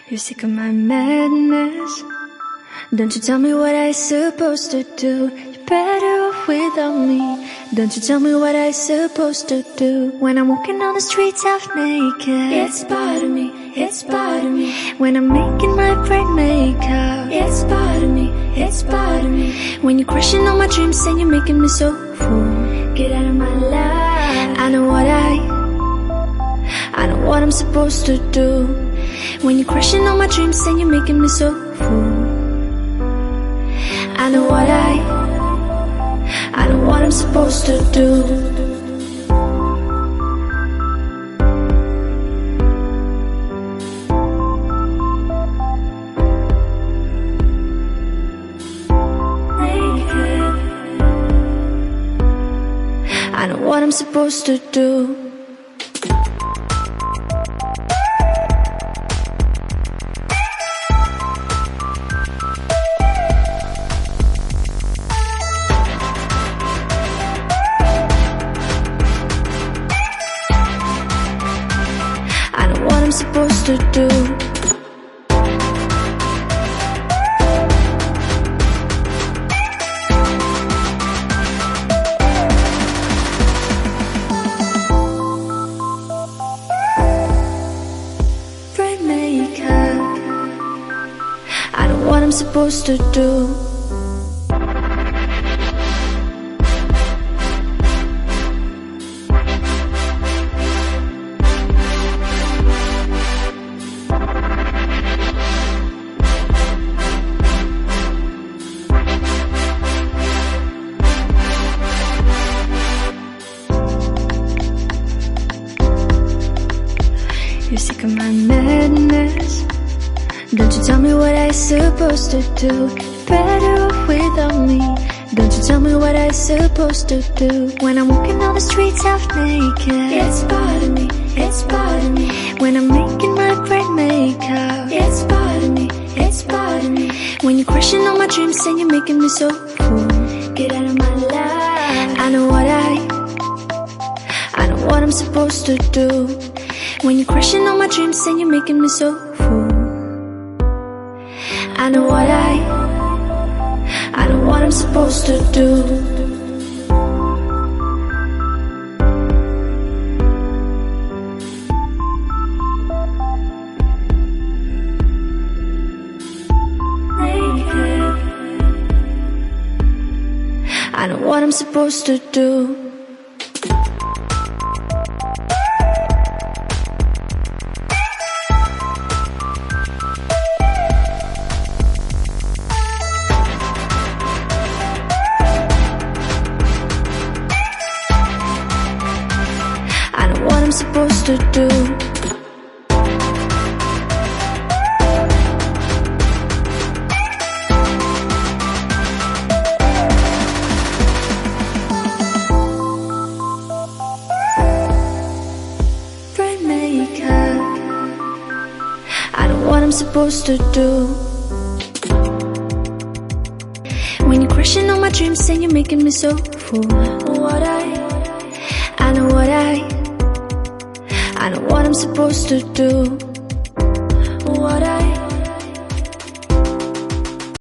You're sick of my madness. Don't you tell me what I supposed to do. You're better off without me. Don't you tell me what I supposed to do. When I'm walking on the streets half naked, it's bothering me, it's bothering me. When I'm making my bright makeup, it's bothering me, it's bothering me. When you're crushing on my dreams and you're making me so full, get out of my life. I know what I'm supposed to do. When you're crushing on my dreams and you're making me so full, I know what I'm supposed to do. I know what I'm supposed to do. I know what I'm supposed to do. Bright makeup, I know what I'm supposed to do. You're sick of my madness. Don't you tell me what I supposed to do. You're better off without me. Don't you tell me what I supposed to do. When I'm walking on the streets half naked, it's bothering me, it's bothering me. When I'm making my bright makeup, it's bothering me, it's bothering me. When you're crushing on my dreams and you're making me so full, get out of my life. I know what I'm supposed to do. When you're crushing on my dreams and you're making me so full, I know what I'm supposed to do. I know what I'm supposed to do. I know what I'm supposed to do. Bright makeup, I know what I'm supposed to do. When you're crushing on my dreams and you're making me so full, I know what I'm supposed to do.